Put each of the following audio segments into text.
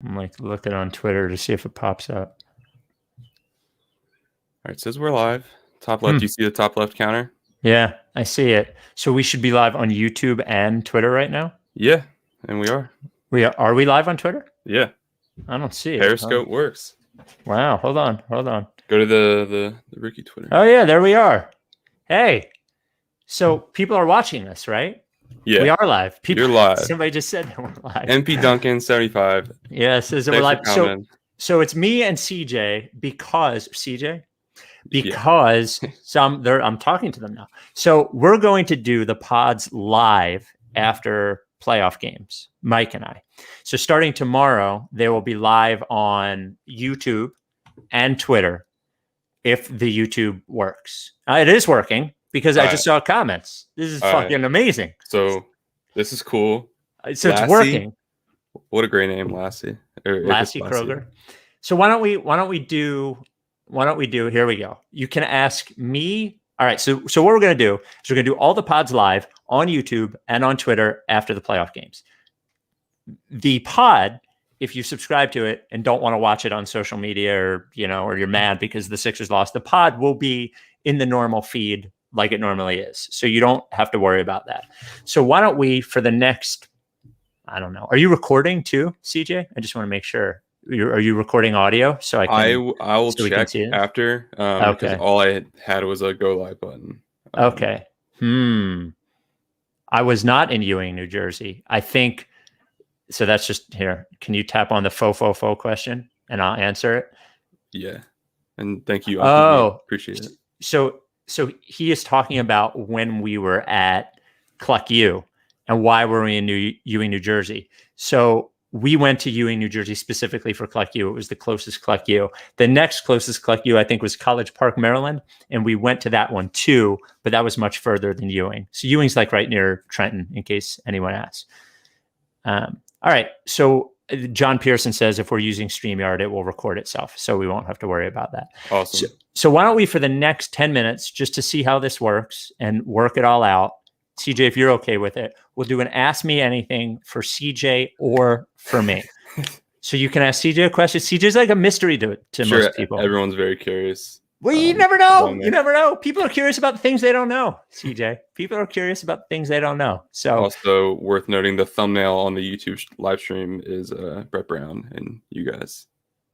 I'm like looking on Twitter to see if it pops up. All right, it says we're live. Top left, you see the top left counter? Yeah, I see it. So we should be live on YouTube and Twitter right now? Yeah, and we are. Are we live on Twitter? Yeah. I don't see it. Periscope works. Wow, hold on. Go to the Ricky Twitter. Oh yeah, there we are. Hey. So people are watching this, right? Yeah. We are live. You're live. Somebody just said that we're live. MP Duncan 75. Yeah, says that we're live. So it's me and CJ because I'm talking to them now. So we're going to do the pods live after playoff games, Mike and I. So starting tomorrow, they will be live on YouTube and Twitter if the YouTube works. It is working because I just saw comments. This is fucking amazing. So this is cool. So Lassie, it's working. What a great name, Lassie. Lassie Kroger. So why don't we do here we go. You can ask me. All right. So what we're going to do is we're going to do all the pods live on YouTube and on Twitter after the playoff games. The pod, if you subscribe to it and don't want to watch it on social media or you're mad because the Sixers lost, the pod will be in the normal feed like it normally is. So you don't have to worry about that. So why don't we, for the next, I don't know. Are you recording too, CJ? I just want to make sure. Are you recording audio? So I will check after. Okay. Because all I had was a go live button. Okay. I was not in Ewing, New Jersey. I think so. That's just here. Can you tap on the faux question and I'll answer it? Yeah. And thank you. Appreciate it. So he is talking about when we were at Cluck U and why were we in Ewing, New Jersey. So we went to Ewing, New Jersey specifically for Cluck U. It was the closest Cluck U. The next closest Cluck U, I think, was College Park, Maryland. And we went to that one too, but that was much further than Ewing. So Ewing's like right near Trenton, in case anyone asks. All right. So John Pearson says if we're using StreamYard, it will record itself. So we won't have to worry about that. Awesome. So why don't we, for the next 10 minutes, just to see how this works and work it all out, CJ, if you're okay with it, we'll do an Ask Me Anything for CJ or for me. So you can ask CJ a question. CJ's like a mystery to most people. Everyone's very curious. Well, you never know. You never know. People are curious about the things they don't know, CJ. People are curious about the things they don't know. So also worth noting, the thumbnail on the YouTube live stream is Brett Brown and you guys.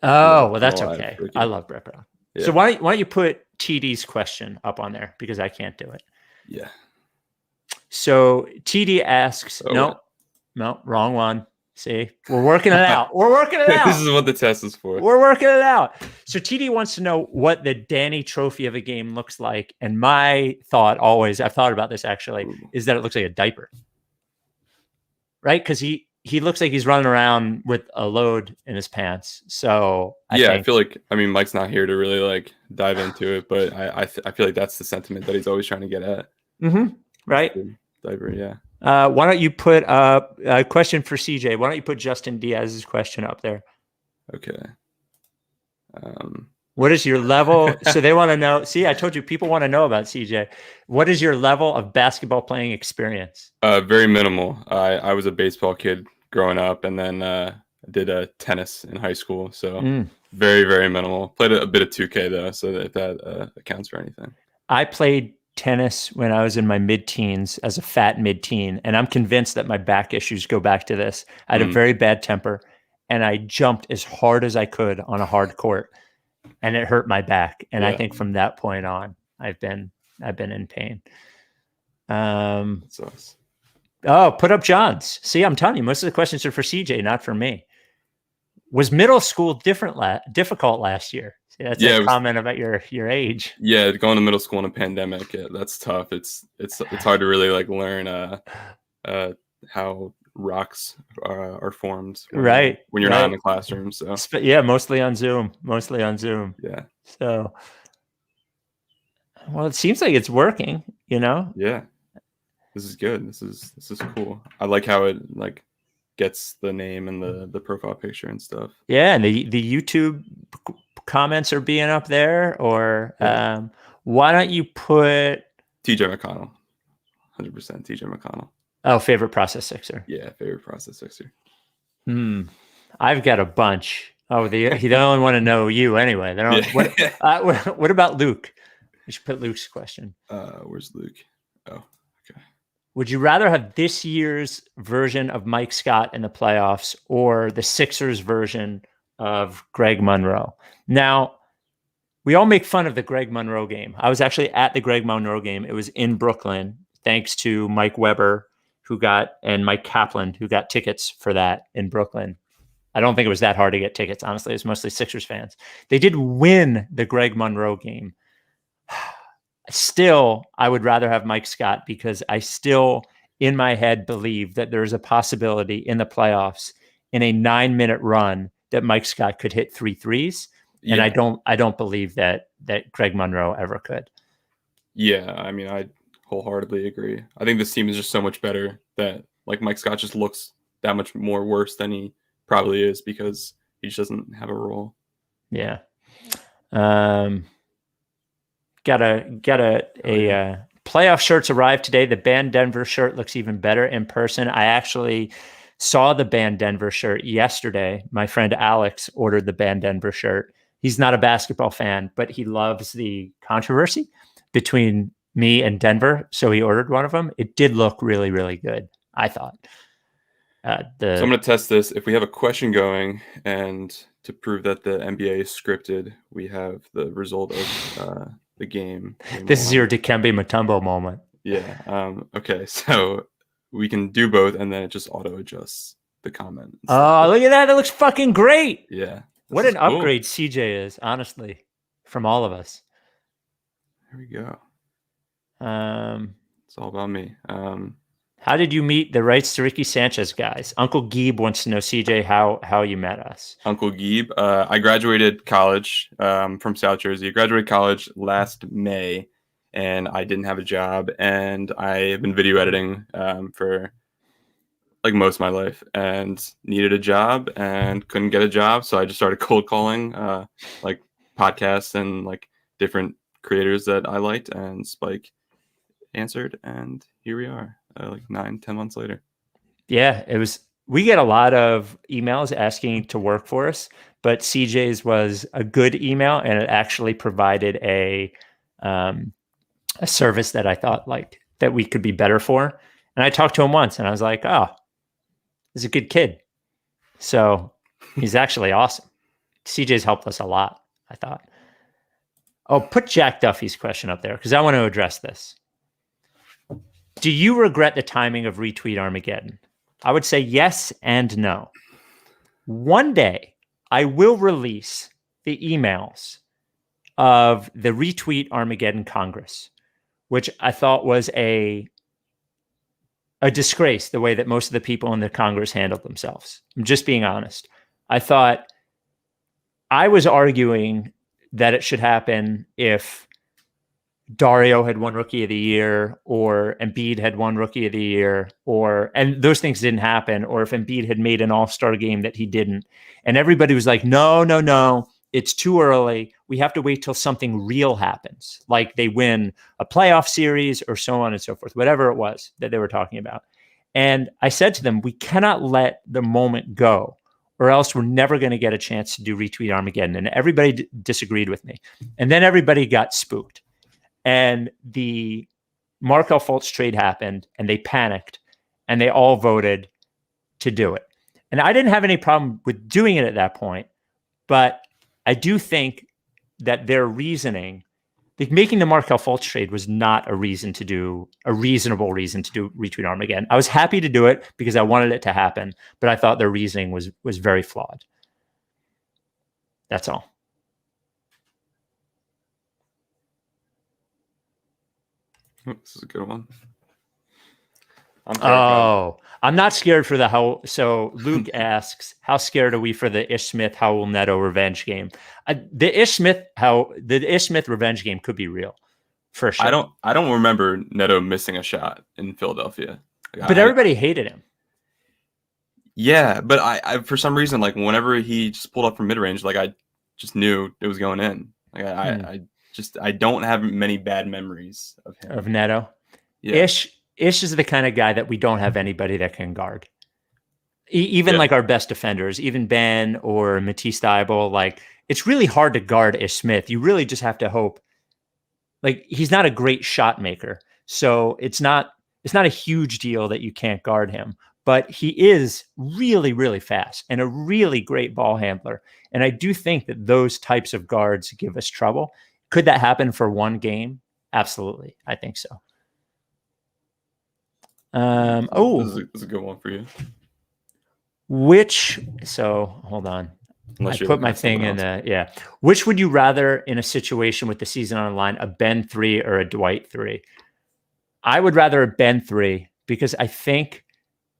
Oh, well, that's okay. I love Brett Brown. Yeah. So why don't you put TD's question up on there because I can't do it. Yeah. So TD asks, no, wrong one. See, we're working it out. This is what the test is for. We're working it out. So TD wants to know what the Danny trophy of a game looks like. And my thought always, I've thought about this actually, is that it looks like a diaper. Right? Because he looks like he's running around with a load in his pants. So I feel like, Mike's not here to really like dive into it, but I feel like that's the sentiment that he's always trying to get at. Mm-hmm. Right. Diaper, yeah. Why don't you put a question for CJ? Why don't you put Justin Diaz's question up there? Okay. What is your level? So they want to know. See, I told you people want to know about CJ. What is your level of basketball playing experience? Very minimal. I was a baseball kid growing up, and then did tennis in high school. So very, very minimal. Played a bit of 2K though, so that accounts for anything. I played tennis when I was in my mid-teens as a fat mid-teen, and I'm convinced that my back issues go back to this. I had a very bad temper, and I jumped as hard as I could on a hard court, and it hurt my back. And I think from that point on, I've been in pain. Oh, put up John's. See, I'm telling you, most of the questions are for CJ, not for me. Was middle school difficult last year? See, that's a comment about your age. Yeah, going to middle school in a pandemic, that's tough. It's hard to really like learn how rocks are formed when you're not in the classroom. So mostly on Zoom. Yeah. So, well, it seems like it's working. Yeah. This is good. This is cool. I like how it like gets the name and the profile picture and stuff. Yeah, and the YouTube comments are being up there. Or why don't you put TJ McConnell? 100% TJ McConnell. Oh, favorite process Sixer. Yeah, favorite process Sixer. I've got a bunch. Oh, they only want to know you anyway. They don't. Yeah. What about Luke? We should put Luke's question. Where's Luke? Oh, okay. Would you rather have this year's version of Mike Scott in the playoffs or the Sixers version of Greg Monroe? Now, we all make fun of the Greg Monroe game. I was actually at the Greg Monroe game. It was in Brooklyn, thanks to Mike Weber, and Mike Kaplan, who got tickets for that in Brooklyn. I don't think it was that hard to get tickets, honestly. It was mostly Sixers fans. They did win the Greg Monroe game. Still, I would rather have Mike Scott because I still, in my head, believe that there is a possibility in the playoffs in a 9-minute run that Mike Scott could hit 3 threes. And I don't believe that Greg Monroe ever could. Yeah, I mean, I wholeheartedly agree. I think this team is just so much better that like Mike Scott just looks that much more worse than he probably is because he just doesn't have a role. Yeah. Got a playoff shirts arrived today. The Band Denver shirt looks even better in person. I actually saw the Band Denver shirt yesterday. My friend Alex ordered the Band Denver shirt. He's not a basketball fan, but he loves the controversy between me and Denver. So he ordered one of them. It did look really, really good, I thought. So I'm going to test this. If we have a question going and to prove that the NBA is scripted, we have the result of the game. This is your Dikembe Mutombo moment. Yeah. Okay. So we can do both, and then it just auto adjusts the comment. Oh, look at that! That looks fucking great. Yeah. What an upgrade CJ is, honestly, from all of us. There we go. It's all about me. How did you meet the Rights to Ricky Sanchez guys? Uncle Geeb wants to know, CJ, how you met us. Uncle Geeb. I graduated college from South Jersey. I graduated college last May, and I didn't have a job. And I have been video editing for like most of my life and needed a job and couldn't get a job. So I just started cold calling like podcasts and like different creators that I liked, and Spike answered, and here we are like 9-10 months later. Yeah, we get a lot of emails asking to work for us, but CJ's was a good email, and it actually provided a service that I thought like that we could be better for. And I talked to him once, and I was like, oh, he's a good kid. So he's actually awesome. CJ's helped us a lot, I thought. Oh, put Jack Duffy's question up there because I want to address this. Do you regret the timing of Retweet Armageddon? I would say yes and no. One day, I will release the emails of the Retweet Armageddon Congress, which I thought was a disgrace, the way that most of the people in the Congress handled themselves. I'm just being honest. I thought I was arguing that it should happen if Dario had won Rookie of the Year, or Embiid had won Rookie of the Year, and those things didn't happen, or if Embiid had made an all-star game that he didn't. And everybody was like, no, it's too early. We have to wait till something real happens, like they win a playoff series or so on and so forth, whatever it was that they were talking about. And I said to them, we cannot let the moment go, or else we're never going to get a chance to do Retweet Armageddon. And everybody disagreed with me. And then everybody got spooked. And the Markelle Fultz trade happened, and they panicked, and they all voted to do it. And I didn't have any problem with doing it at that point, but I do think that their reasoning, like making the Markelle Fultz trade, was not a reasonable reason to do Retweet Armageddon. I was happy to do it because I wanted it to happen, but I thought their reasoning was very flawed. That's all. This is a good one. I'm not scared for the how. So Luke asks, how scared are we for the Ish Smith Howell Neto revenge game? The Ish Smith revenge game could be real, for sure. I don't remember Neto missing a shot in Philadelphia. But everybody hated him. Yeah, but I for some reason, like whenever he just pulled up from mid range, like I just knew it was going in. Like I don't have many bad memories of him. Of Neto. Yeah. Ish is the kind of guy that we don't have anybody that can guard. Even Yeah. like our best defenders, even Ben or Matisse Thybulle, like it's really hard to guard Ish Smith. You really just have to hope. Like he's not a great shot maker, so it's not a huge deal that you can't guard him. But he is really, really fast and a really great ball handler. And I do think that those types of guards give us trouble. Could that happen for one game? Absolutely, I think so. This is a good one for you. Hold on. Unless I you're put looking my at something thing in else. yeah. Which would you rather in a situation with the season on the line, a Ben 3 or a Dwight 3? I would rather a Ben 3 because I think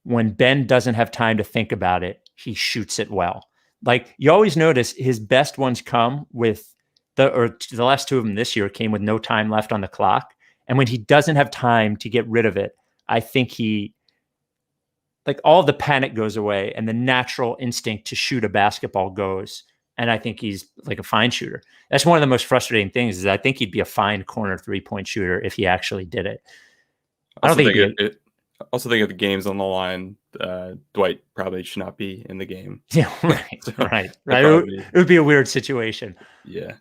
when Ben doesn't have time to think about it, he shoots it well. Like you always notice his best ones come with the last two of them this year came with no time left on the clock. And when he doesn't have time to get rid of it, I think like all the panic goes away and the natural instinct to shoot a basketball goes. And I think he's like a fine shooter. That's one of the most frustrating things is I think he'd be a fine corner 3-point shooter if he actually did it. I don't think also think if the game's on the line, Dwight probably should not be in the game. Yeah, right. So right. Probably, it would be a weird situation. Yeah.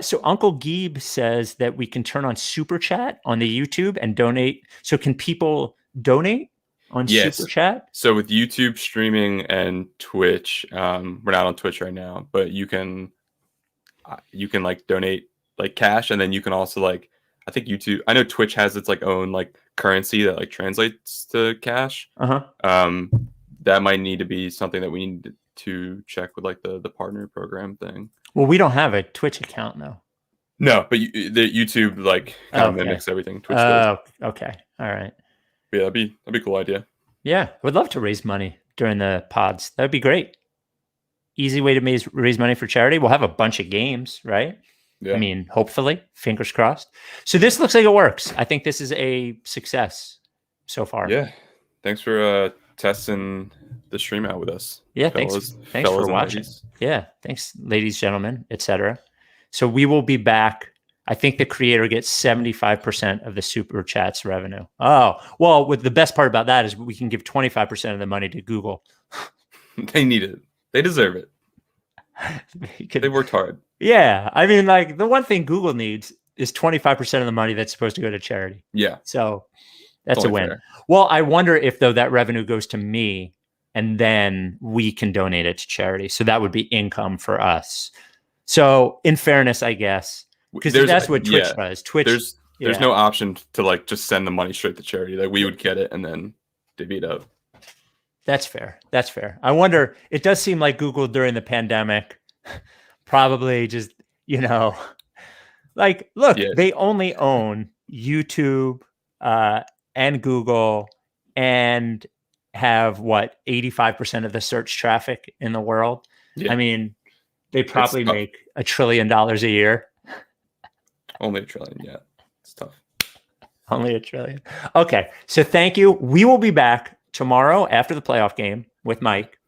So Uncle Geeb says that we can turn on Super Chat on the YouTube and donate. So can people donate on Super Chat? So with YouTube streaming and Twitch, we're not on Twitch right now, but you can like donate like cash, and then you can also like I think YouTube. I know Twitch has its like own like currency that like translates to cash. That might need to be something that we need to check with like the partner program thing. Well, we don't have a Twitch account though. No, but the YouTube like kind of mimics everything Twitch does. Okay, all right. But yeah, that'd be a cool idea. Yeah, would love to raise money during the pods. That'd be great. Easy way to raise money for charity. We'll have a bunch of games, right? Yeah. I mean, hopefully, fingers crossed. So this looks like it works. I think this is a success so far. Yeah. Thanks for testing the stream out with us. Yeah, thanks for watching. Ladies. Yeah, thanks, ladies, gentlemen, etc. So we will be back. I think the creator gets 75% of the Super Chats revenue. Oh, well, the best part about that is we can give 25% of the money to Google. They need it. They deserve it. They worked hard. Yeah. I mean, like the one thing Google needs is 25% of the money that's supposed to go to charity. Yeah. So that's a win. Fair. Well, I wonder if though that revenue goes to me and then we can donate it to charity. So that would be income for us. So in fairness, I guess, because that's what Twitch does. Twitch. There's no option to like just send the money straight to charity. Like we would get it and then divvy it up. That's fair. That's fair. I wonder, it does seem like Google during the pandemic probably just, like, look, they only own YouTube and Google and have 85% of the search traffic in the world. Yeah. I mean, they probably make $1 trillion a year. Only $1 trillion. Yeah. It's tough. Only $1 trillion. Okay. So thank you. We will be back tomorrow after the playoff game with Mike.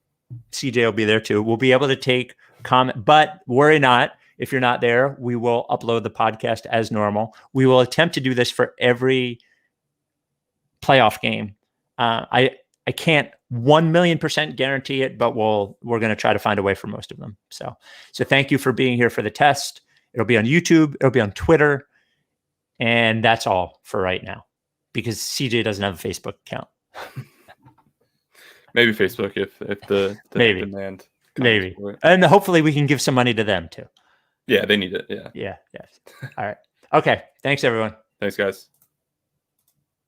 CJ will be there too. We'll be able to take comment, but worry not. If you're not there, we will upload the podcast as normal. We will attempt to do this for every playoff game. I can't 1,000,000% guarantee it, but we're going to try to find a way for most of them. So thank you for being here for the test. It'll be on YouTube. It'll be on Twitter. And that's all for right now because CJ doesn't have a Facebook account. Maybe Facebook if the maybe. Demand maybe. And hopefully we can give some money to them too. Yeah, they need it. Yeah. Yeah. Yes. All right. Okay. Thanks, everyone. Thanks, guys.